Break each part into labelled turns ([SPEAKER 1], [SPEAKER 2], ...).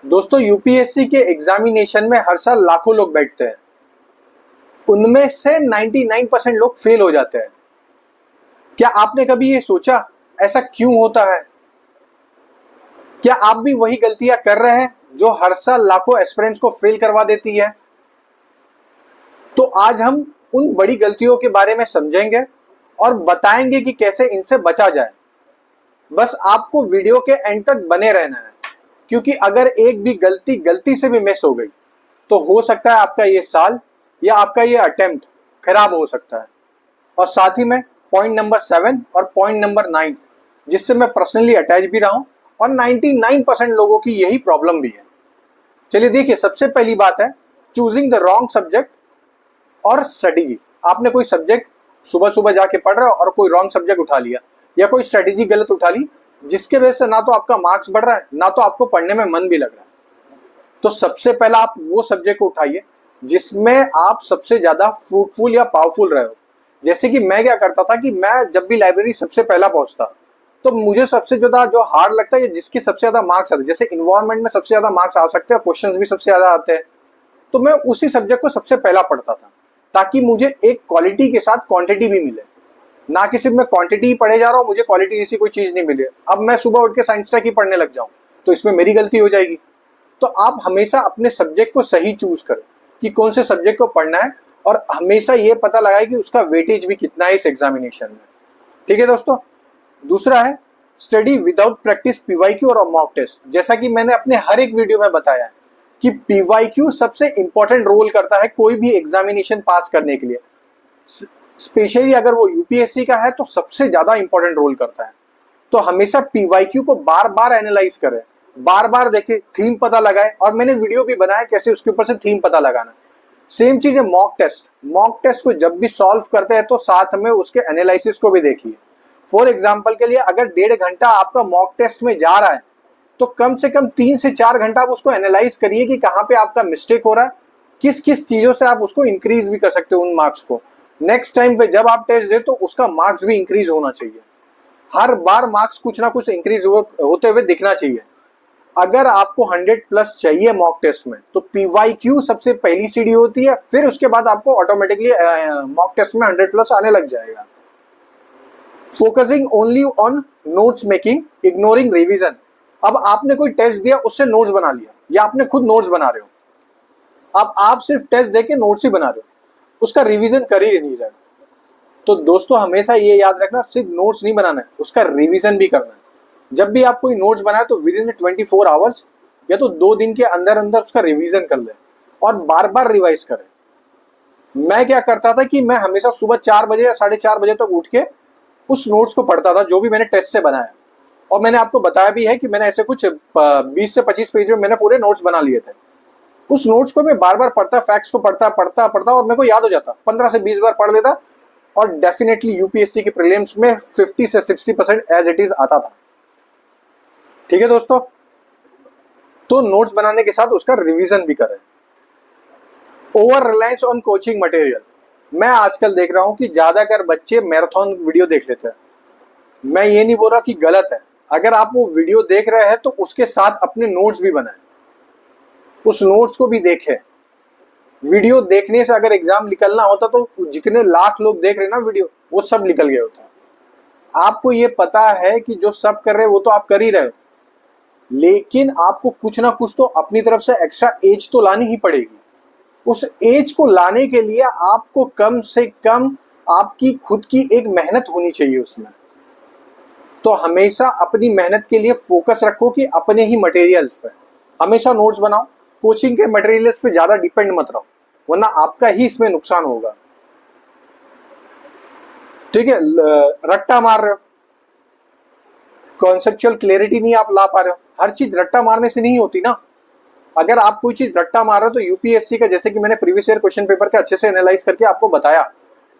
[SPEAKER 1] दोस्तों, यूपीएससी के एग्जामिनेशन में हर साल लाखों लोग बैठते हैं। उनमें से 99% लोग फेल हो जाते हैं। क्या आपने कभी ये सोचा ऐसा क्यों होता है? क्या आप भी वही गलतियां कर रहे हैं जो हर साल लाखों एस्पिरेंट्स को फेल करवा देती है? तो आज हम उन बड़ी गलतियों के बारे में समझेंगे और बताएंगे कि कैसे इनसे बचा जाए। बस आपको वीडियो के एंड तक बने रहना है, क्योंकि अगर एक भी गलती से भी मिस हो गई तो हो सकता है आपका ये साल या आपका ये अटेम्प्ट खराब हो सकता है। और साथ ही में पॉइंट नंबर 7 और पॉइंट नंबर 9, जिससे मैं पर्सनली अटैच भी रहा हूं और 99% लोगों की यही प्रॉब्लम भी है। चलिए देखिए, सबसे पहली बात है चूजिंग द रॉन्ग सब्जेक्ट और स्ट्रेटेजी। आपने कोई सब्जेक्ट सुबह सुबह जाके पढ़ रहे हो और कोई रॉन्ग सब्जेक्ट उठा लिया या कोई स्ट्रेटेजी गलत उठा ली, जिसके वजह से ना तो आपका मार्क्स बढ़ रहा है ना तो आपको पढ़ने में मन भी लग रहा है। तो सबसे पहला आप वो सब्जेक्ट को उठाइए जिसमें आप सबसे ज्यादा फ्रूटफुल या पावरफुल रहे हो। जैसे कि मैं क्या करता था कि मैं जब भी लाइब्रेरी सबसे पहला पहुंचता तो मुझे सबसे ज्यादा जो हार्ड लगता है या जिसकी सबसे ज्यादा मार्क्स आते हैं, जैसे इन्वायरमेंट में सबसे ज्यादा मार्क्स आ सकते हैं, क्वेश्चंस भी सबसे ज्यादा आते हैं, तो मैं उसी सब्जेक्ट को सबसे पहला पढ़ता था ताकि मुझे एक क्वालिटी के साथ क्वांटिटी भी मिले। ना कि सिर्फ मैं क्वांटिटी ही पढ़े जा रहा हूँ, मुझे क्वालिटी जैसी कोई चीज नहीं मिली। अब मैं सुबह उठ के साइंस टेक ही पढ़ने लग जाऊं तो इसमें मेरी गलती हो जाएगी। तो आप हमेशा अपने सब्जेक्ट को सही चूज करें कि कौन से सब्जेक्ट को पढ़ना है, और हमेशा ये पता लगाए कि उसका वेटेज भी कितना है इस एग्जामिनेशन में। ठीक है दोस्तों। दूसरा है स्टडी विदाउट प्रैक्टिस पीवाईक्यू और मॉक टेस्ट। जैसा कि मैंने अपने हर एक वीडियो में बताया है कि पीवाईक्यू सबसे इंपॉर्टेंट रोल करता है कोई भी एग्जामिनेशन पास करने के लिए। स्पेशली अगर वो यूपीएससी का है तो सबसे ज्यादा इंपॉर्टेंट रोल करता है। तो हमेशा पीवाईक्यू को बार बार एनालाइज करें, बार बार देखें, थीम पता लगाए, और मैंने वीडियो भी बनाया कैसे उसके ऊपर से थीम पता लगाना। सेम चीज है मॉक टेस्ट। मॉक टेस्ट को जब भी सॉल्व करते हैं तो साथ में उसके एनालिसिस को भी देखिए। फॉर एग्जाम्पल के लिए अगर 1.5 घंटा आपका मॉक टेस्ट में जा रहा है तो कम से कम 3 से 4 घंटा आप उसको एनालाइज करिए कि कहाँ पे आपका मिस्टेक हो रहा है, किस किस चीजों से आप उसको इंक्रीज भी कर सकते हो उन मार्क्स को। नेक्स्ट टाइम पे जब आप टेस्ट दे तो उसका मार्क्स भी इंक्रीज होना चाहिए। हर बार मार्क्स कुछ ना कुछ इंक्रीज होते हुए दिखना चाहिए। अगर आपको 100+ चाहिए मॉक टेस्ट में तो पीवाईक्यू सबसे पहली सीढ़ी होती है, फिर उसके बाद आपको ऑटोमेटिकली मॉक टेस्ट में 100+ आने लग जाएगा। Focusing only on notes making, ignoring revision. अब आपने कोई टेस्ट दिया, उससे नोट्स बना लिया या आपने खुद नोट्स बना रहे हो, अब आप सिर्फ टेस्ट देके नोट्स ही बना रहे हो, उसका रिवीजन कर ही नहीं रहे। तो दोस्तों हमेशा ये याद रखना, सिर्फ नोट्स नहीं बनाना है, उसका रिवीजन भी करना है। जब भी आप कोई नोट्स बनाए तो विद इन 24 आवर्स या तो 2 दिन के अंदर अंदर उसका रिवीजन कर ले और बार बार रिवाइज करें। मैं क्या करता था कि मैं हमेशा सुबह 4 बजे या 4:30 बजे तक उठ के उस नोट्स को पढ़ता था जो भी मैंने टेस्ट से बनाया। और मैंने आपको बताया भी है कि मैंने ऐसे कुछ 20 से 25 पेज में मैंने पूरे नोट्स बना लिए थे। उस नोट्स को मैं बार बार पढ़ता, फैक्ट्स को पढ़ता और मेरे को याद हो जाता। 15 से 20 बार पढ़ लेता और डेफिनेटली यूपीएससी के प्रीलिम्स में 50 से 60% एज इट इज आता था। ठीक है दोस्तों, तो नोट्स बनाने के साथ उसका रिवीजन भी करें। Over reliance on coaching material. मैं आजकल देख रहा हूं कि ज्यादातर बच्चे मैराथन वीडियो देख लेते हैं। मैं ये नहीं बोल रहा कि गलत है, अगर आप वो वीडियो देख रहे हैं तो उसके साथ अपने नोट्स भी बनाएं, उस नोट्स को भी देखें। वीडियो देखने से अगर एग्जाम निकलना होता तो जितने लाख लोग देख रहे ना वीडियो, वो सब निकल गए होता। आपको ये पता है कि जो सब कर रहे हैं वो तो आप कर ही रहे हो, लेकिन आपको कुछ ना कुछ तो अपनी तरफ से एक्स्ट्रा एज तो लानी ही पड़ेगी। उस एज को लाने के लिए आपको कम से कम आपकी खुद की एक मेहनत होनी चाहिए उसमें। तो हमेशा अपनी मेहनत के लिए फोकस रखो कि अपने ही मटेरियल पे हमेशा नोट्स बनाओ। कोचिंग के मटेरियल्स पे ज्यादा डिपेंड मत रहो, वरना आपका ही इसमें नुकसान होगा। ठीक है, रट्टा मार रहे हो, कॉन्सेप्चुअल क्लैरिटी नहीं आप ला पा रहे हो। हर चीज रट्टा मारने से नहीं होती ना। अगर आप कोई चीज रट्टा मार रहे हो तो यूपीएससी का, जैसे कि मैंने प्रीवियस ईयर क्वेश्चन पेपर का अच्छे से एनालाइज करके आपको बताया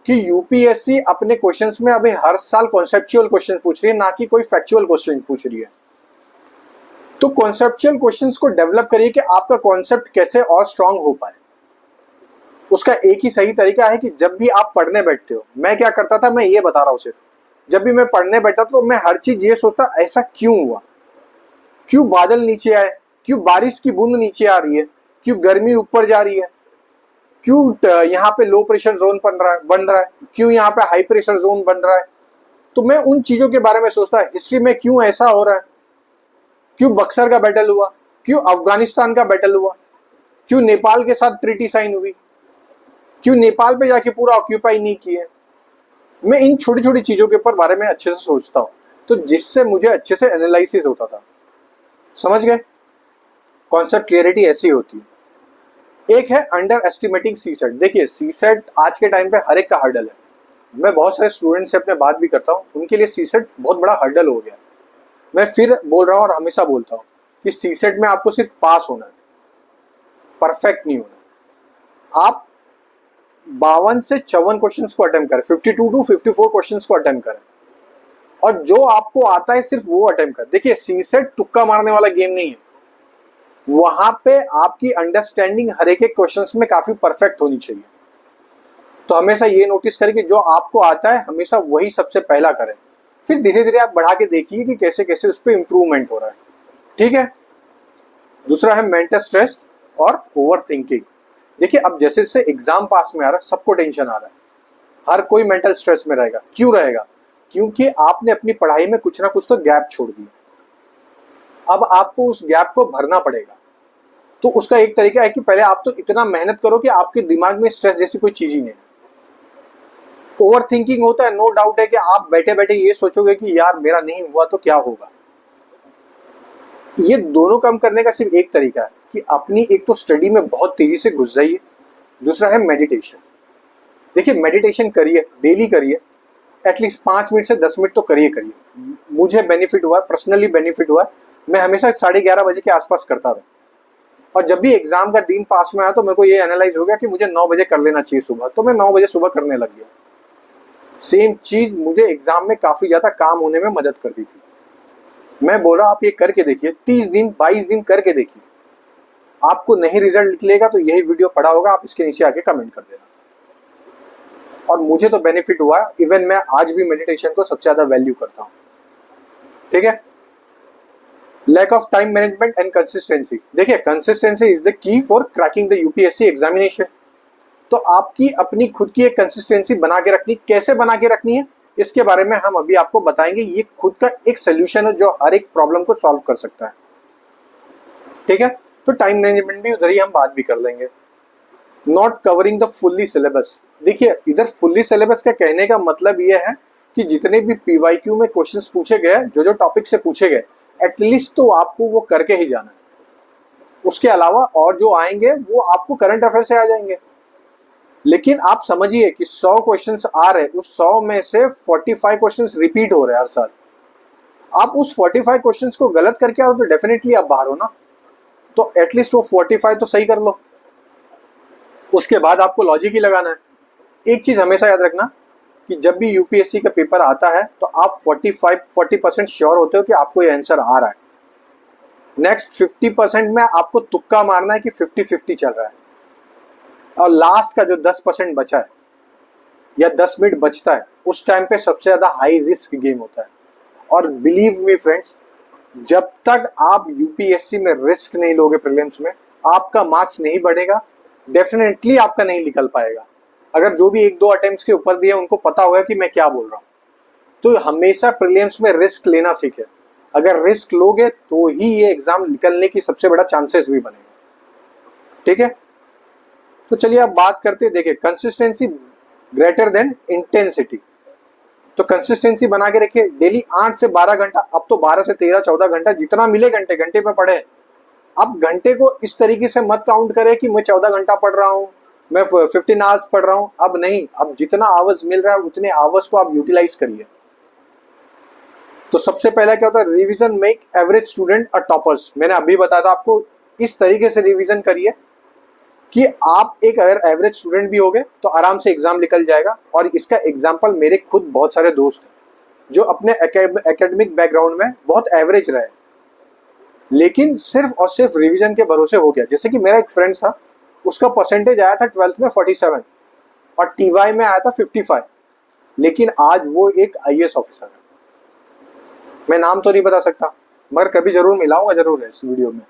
[SPEAKER 1] कि यूपीएससी अपने क्वेश्चंस में अभी हर साल कॉन्सेप्चुअल क्वेश्चन पूछ रही है, ना कि कोई फैक्चुअल क्वेश्चन पूछ रही है। तो कॉन्सेप्चुअल क्वेश्चंस को डेवलप करिए कि आपका कॉन्सेप्ट कैसे और स्ट्रांग हो पाए। उसका एक ही सही तरीका है कि जब भी आप पढ़ने बैठते हो, मैं क्या करता था, मैं ये बता रहा हूं सिर्फ, जब भी मैं पढ़ने बैठता तो मैं हर चीज ये सोचता ऐसा क्यों हुआ, क्यों बादल नीचे आए, क्यों बारिश की बूंद नीचे आ रही है, क्यों गर्मी ऊपर जा रही है, क्यों यहाँ पे लो प्रेशर जोन बन रहा है, क्यों यहाँ पे हाई प्रेशर जोन बन रहा है। तो मैं उन चीजों के बारे में सोचता है, हिस्ट्री में क्यों ऐसा हो रहा है, क्यों बक्सर का बैटल हुआ, क्यों अफगानिस्तान का बैटल हुआ, क्यों नेपाल के साथ ट्रीटी साइन हुई, क्यों नेपाल पे जाके पूरा ऑक्यूपाई नहीं किए। मैं इन छोटी छोटी चीजों के ऊपर बारे में अच्छे से सोचता हूँ, तो जिससे मुझे अच्छे से एनालिसिस होता था। समझ गए? कॉन्सेप्ट क्लियरिटी ऐसी होती है। एक है अंडर एस्टिमेटिंग सी सेट। देखिए सी सेट आज के टाइम पे हर एक का हर्डल है। मैं बहुत सारे स्टूडेंट से अपने बात भी करता हूँ, उनके लिए सी सेट बहुत बड़ा हर्डल हो गया। मैं फिर बोल रहा हूँ और हमेशा बोलता हूँ कि सी सेट में आपको सिर्फ पास होना है, परफेक्ट नहीं होना। आप 52 से 54 क्वेश्चंस को अटेम्प्ट करें, 52 टू 54 क्वेश्चंस को अटेम्प्ट करें, और जो आपको आता है सिर्फ वो अटेम्प्ट करें। देखिए सी सेट तुक्का मारने वाला गेम नहीं है। वहां पे आपकी अंडरस्टैंडिंग हर एक क्वेश्चंस में काफी परफेक्ट होनी चाहिए। तो हमेशा ये नोटिस करें कि जो आपको आता है हमेशा वही सबसे पहला करें, फिर धीरे धीरे आप बढ़ा के देखिए कि कैसे कैसे उस पर इंप्रूवमेंट हो रहा है। ठीक है। दूसरा है मेंटल स्ट्रेस और ओवर थिंकिंग। देखिए अब जैसे जैसे एग्जाम पास में आ रहा है, सबको टेंशन आ रहा है, हर कोई मेंटल स्ट्रेस में रहेगा। क्यों रहेगा? क्योंकि आपने अपनी पढ़ाई में कुछ ना कुछ तो गैप छोड़ दिया। अब आपको उस गैप को भरना पड़ेगा। तो उसका एक तरीका है कि पहले आप तो इतना मेहनत करो कि आपके दिमाग में स्ट्रेस जैसी कोई चीज ही नहीं है। ओवर थिंकिंग होता है, नो डाउट है कि आप बैठे बैठे ये सोचोगे कि यार मेरा नहीं हुआ तो क्या होगा। ये दोनों काम करने का सिर्फ एक तरीका है कि अपनी एक तो स्टडी में बहुत तेजी से घुस जाइए, दूसरा है मेडिटेशन। देखिए मेडिटेशन करिए, डेली करिए, एटलीस्ट 5 मिनट से 10 मिनट तो करिए। मुझे बेनिफिट हुआ, पर्सनली बेनिफिट हुआ। मैं हमेशा 11:30 बजे के आसपास करता था, और जब भी एग्जाम का दिन पास में आया तो मेरे को ये एनालाइज हो गया कि मुझे 9 बजे कर लेना चाहिए सुबह, तो मैं 9 बजे सुबह करने लग गया। सेम चीज मुझे एग्जाम में काफी ज्यादा काम होने में मदद करती थी। मैं बोल रहा आप ये करके देखिए, 30 दिन 22 दिन करके देखिए, आपको नहीं रिजल्ट निकलेगा तो यही वीडियो पड़ा होगा, आप इसके नीचे आके कमेंट कर देना। और मुझे तो बेनिफिट हुआ, इवन मैं आज भी मेडिटेशन को सबसे ज्यादा वैल्यू करता हूँ। ठीक है। Lack of time management and consistency. देखिए consistency is the key for cracking the UPSC examination. तो आपकी अपनी खुद की एक कंसिस्टेंसी बना के रखनी, कैसे बना के रखनी है इसके बारे में हम अभी आपको बताएंगे। ये खुद का एक सोल्यूशन है जो हर एक प्रॉब्लम को सॉल्व कर सकता है। ठीक है। तो टाइम मैनेजमेंट भी उधर ही हम बात भी कर लेंगे। Not covering the fully syllabus. देखिए इधर फुल्ली सिलेबस का कहने का मतलब ये है कि जितने भी पीवाईक्यू में क्वेश्चंस पूछे गए, जो जो टॉपिक से पूछे गए, एटलीस्ट तो आपको वो करके ही जाना है। उसके अलावा और जो आएंगे वो आपको करंट अफेयर से आ जाएंगे। लेकिन आप समझिए कि 100 क्वेश्चंस आ रहे, उस 100 में से 45 क्वेश्चंस रिपीट हो रहे हैं हर साल। आप उस 45 क्वेश्चंस को गलत करके आओ तो डेफिनेटली आप बाहर हो ना। तो एटलीस्ट वो 45 तो सही कर लो, उसके बाद आपको लॉजिक ही लगाना है। एक चीज हमेशा याद रखना कि जब भी यूपीएससी का पेपर आता है तो आप 40% श्योर होते हो कि आपको ये आंसर आ रहा है। नेक्स्ट 50% में आपको तुक्का मारना है कि 50-50 चल रहा है, और लास्ट का जो 10% बचा है या 10 मिनट बचता है, उस टाइम पे सबसे ज्यादा हाई रिस्क गेम होता है। और बिलीव मी फ्रेंड्स, जब तक आप यूपीएससी में रिस्क नहीं लोगे प्रीलिम्स में, आपका मार्क्स नहीं बढ़ेगा, डेफिनेटली आपका नहीं निकल पाएगा। अगर जो भी 1-2 अटेम्प्ट्स के ऊपर दिए उनको पता होगा कि मैं क्या बोल रहा हूँ। तो हमेशा प्रीलिम्स में रिस्क लेना सीखे। अगर रिस्क लोगे तो ही ये एग्जाम निकलने की सबसे बड़ा चांसेस भी बनेगा। ठीक है। तो चलिए अब बात करते हैं। देखिए कंसिस्टेंसी ग्रेटर देन इंटेंसिटी। तो कंसिस्टेंसी बना के रखिए, डेली 8 से 12 घंटा, अब तो 12 से 13-14 घंटा, जितना मिले घंटे घंटे पे पढ़े। अब घंटे को इस तरीके से मत काउंट करें कि मैं 14 घंटा पढ़ रहा हूँ, मैं 15 आवर्स पढ़ रहा हूँ। अब नहीं, अब जितना आवर्स मिल रहा है उतने आवर्स को आप यूटिलाइज करिए। तो सबसे पहला क्या होता है, रिवीजन मेक एवरेज स्टूडेंट अ टॉपर्स। मैंने अभी बताया था आपको, इस तरीके से रिवीजन करिए कि आप एक अगर एवरेज स्टूडेंट भी होगे तो आराम से एग्जाम निकल जाएगा। और इसका एग्जाम्पल मेरे खुद बहुत सारे दोस्त हैं जो अपने एकेडमिक बैकग्राउंड में बहुत एवरेज रहे, लेकिन सिर्फ और सिर्फ रिवीजन के भरोसे हो गया। जैसे कि मेरा एक फ्रेंड था, उसका परसेंटेज आया था 12th में 47 और टीवाई में आया था 55, लेकिन आज वो एक आईएएस ऑफिसर है। मैं नाम तो नहीं बता सकता, मगर कभी जरूर मिलाऊंगा जरूर है इस वीडियो में।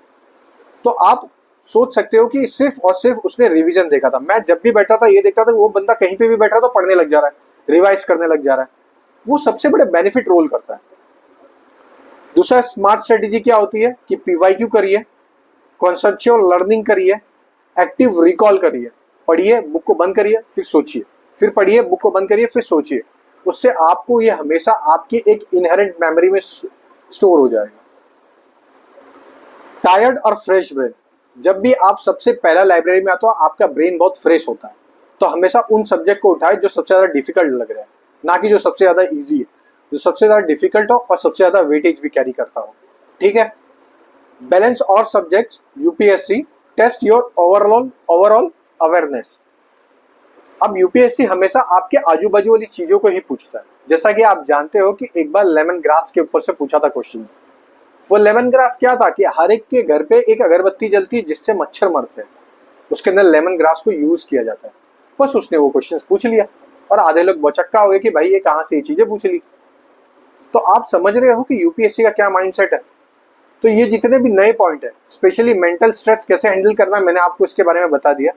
[SPEAKER 1] तो आप सोच सकते हो कि सिर्फ और सिर्फ उसने रिवीजन देखा था। मैं जब भी बैठा था ये देखता था कि वो बंदा कहीं पे भी बैठ रहा तो पढ़ने लग जा रहा है, रिवाइज करने लग जा रहा है। वो सबसे बड़े बेनिफिट रोल करता है। दूसरा स्मार्ट स्ट्रेटेजी क्या होती है कि पीवाईक्यू करिए, कॉन्सेप्चुअल लर्निंग करिए, एक्टिव रिकॉल करिए। पढ़िए, बुक को बंद करिए, फिर सोचिए, फिर पढ़िए, बुक को बंद करिए, फिर सोचिए। उससे आपको ये हमेशा आपकी एक इनहेरेंट मेमोरी में स्टोर हो जाएगा। टायर्ड और फ्रेश ब्रेन, जब भी आप सबसे पहला लाइब्रेरी में आते हो आपका ब्रेन बहुत फ्रेश होता है, तो हमेशा उन सब्जेक्ट को उठाए जो सबसे ज्यादा डिफिकल्ट लग रहा है, ना कि जो सबसे ज्यादा इजी है। जो सबसे ज्यादा डिफिकल्ट हो और सबसे ज्यादा वेटेज भी कैरी करता हो, ठीक है। बैलेंस और subjects UPSC test your overall awareness. अब यूपीएससी हमेशा आपके आजू बाजू वाली चीजों को ही पूछता है। जैसा कि आप जानते हो कि एक बार लेमन ग्रास के ऊपर से पूछा था क्वेश्चन। वो लेमन ग्रास क्या था कि हर एक के घर पे एक अगरबत्ती जलती है जिससे मच्छर मरते हैं, उसके अंदर लेमन ग्रास को यूज किया जाता है। बस उसने वो क्वेश्चन पूछ लिया और आधे लोग बचक्का हो गए कि भाई ये कहाँ से ये चीजें पूछ ली। तो आप समझ रहे हो कि यूपीएससी का क्या माइंडसेट है। तो ये जितने भी नए पॉइंट है, स्पेशली मेंटल स्ट्रेस कैसे हैंडल करना, मैंने आपको इसके बारे में बता दिया।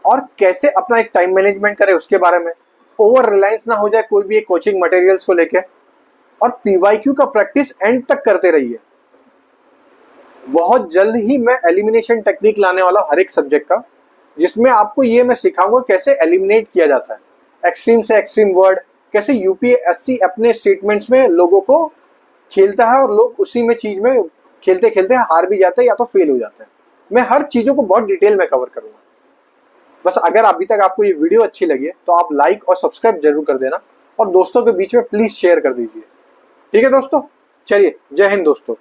[SPEAKER 1] और कैसे अपना एक टाइम मैनेजमेंट करे उसके बारे में। ओवर रिलायंस ना हो जाए कोई भी एक कोचिंग मटेरियल्स को लेके। और पीवाईक्यू का प्रैक्टिस एंड तक करते रहिए। बहुत जल्द ही मैं एलिमिनेशन टेक्निक लाने वाला हर एक सब्जेक्ट का, जिसमें आपको ये मैं सिखाऊंगा कैसे एलिमिनेट किया जाता है, एक्सट्रीम से एक्सट्रीम वर्ड, कैसे यूपीएससी अपने स्टेटमेंट्स में लोगों को खेलता है और लोग उसी में चीज में खेलते खेलते हार भी जाते हैं या तो फेल हो जाते हैं। मैं हर चीजों को बहुत डिटेल में कवर करूंगा। बस अगर अभी तक आपको ये वीडियो अच्छी लगी है तो आप लाइक और सब्सक्राइब जरूर कर देना और दोस्तों के बीच में प्लीज शेयर कर दीजिए। ठीक है दोस्तों, चलिए जय हिंद दोस्तों।